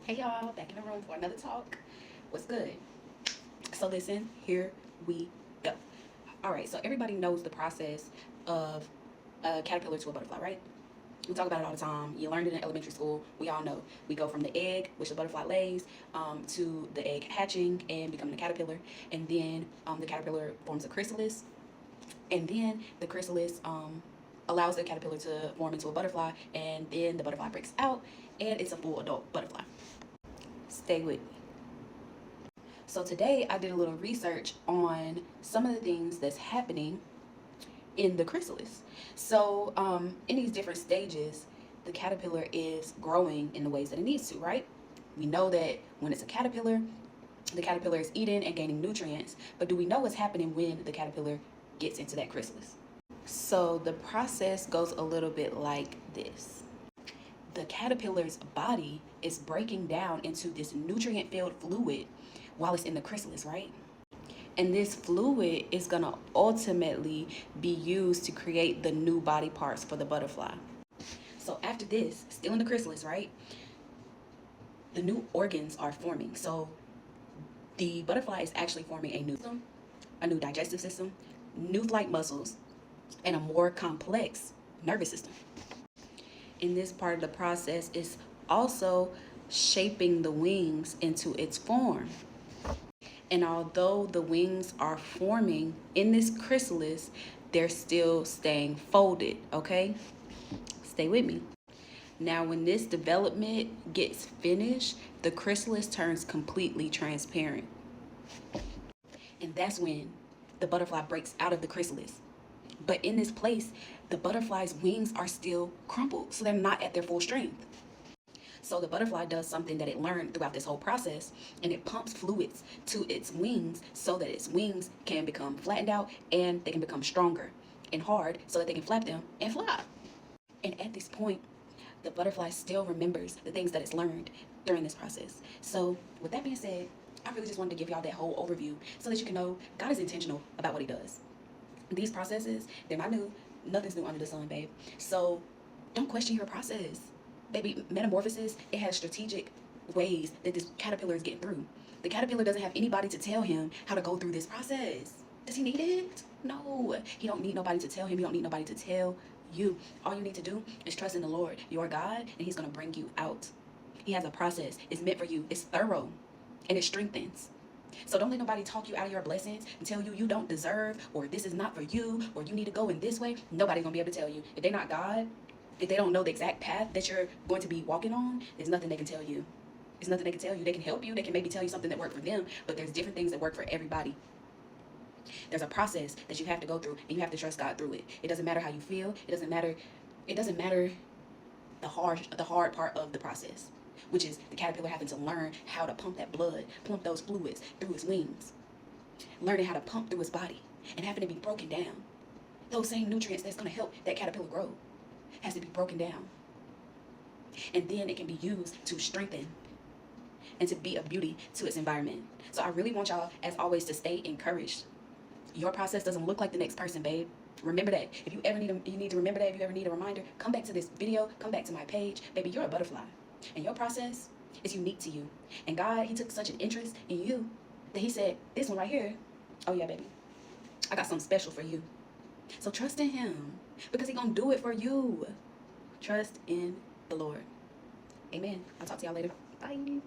Hey y'all, back in the room for another talk. What's good? So listen, here we go. All right, so everybody knows the process of a caterpillar to a butterfly, right? We talk about it all the time. You learned it in elementary school. We all know. We go from the egg, which the butterfly lays, to the egg hatching and becoming a caterpillar. And then the caterpillar forms a chrysalis. And then the chrysalis allows the caterpillar to form into a butterfly. And then the butterfly breaks out and it's a full adult butterfly. Stay with me. So today I did a little research on some of the things that's happening in the chrysalis. So in these different stages, the caterpillar is growing in the ways that it needs to, right? We know that when it's a caterpillar, the caterpillar is eating and gaining nutrients, but do we know what's happening when the caterpillar gets into that chrysalis? So the process goes a little bit like this. The caterpillar's body is breaking down into this nutrient-filled fluid while it's in the chrysalis, right? And this fluid is going to ultimately be used to create the new body parts for the butterfly. So after this, still in the chrysalis, right? The new organs are forming. So the butterfly is actually forming a new digestive system, new flight muscles, and a more complex nervous system. In this part of the process is also shaping the wings into its form. And although the wings are forming in this chrysalis, they're still staying folded, okay? Stay with me. Now, when this development gets finished, the chrysalis turns completely transparent. And that's when the butterfly breaks out of the chrysalis. But in this place, the butterfly's wings are still crumpled, so they're not at their full strength. So the butterfly does something that it learned throughout this whole process, and it pumps fluids to its wings so that its wings can become flattened out and they can become stronger and hard so that they can flap them and fly. And at this point, the butterfly still remembers the things that it's learned during this process. So with that being said, I really just wanted to give y'all that whole overview so that you can know God is intentional about what he does. These processes, they're not new. Nothing's new under the sun, babe. So don't question your process. Baby, metamorphosis, it has strategic ways that this caterpillar is getting through. The caterpillar doesn't have anybody to tell him how to go through this process. Does he need it? No. He don't need nobody to tell him. He don't need nobody to tell you. All you need to do is trust in the Lord, your God, and he's going to bring you out. He has a process. It's meant for you. It's thorough, and it strengthens. So don't let nobody talk you out of your blessings and tell you you don't deserve, or this is not for you, or you need to go in this way. Nobody's going to be able to tell you. If they're not God, if they don't know the exact path that you're going to be walking on, there's nothing they can tell you. There's nothing they can tell you. They can help you. They can maybe tell you something that worked for them, but there's different things that work for everybody. There's a process that you have to go through, and you have to trust God through it. It doesn't matter how you feel. It doesn't matter the hard part of the process, which is the caterpillar having to learn how to pump that blood, pump those fluids through his wings, learning how to pump through his body, and having to be broken down. Those same nutrients that's going to help that caterpillar grow has to be broken down. And then it can be used to strengthen and to be a beauty to its environment. So I really want y'all, as always, to stay encouraged. Your process doesn't look like the next person, babe. Remember that. If you ever need to remember that, if you ever need a reminder, come back to this video, come back to my page. Baby, you're a butterfly. And your process is unique to you. And God, he took such an interest in you that he said, this one right here, oh yeah, baby, I got something special for you. So trust in him, because he's going to do it for you. Trust in the Lord. Amen. I'll talk to y'all later. Bye.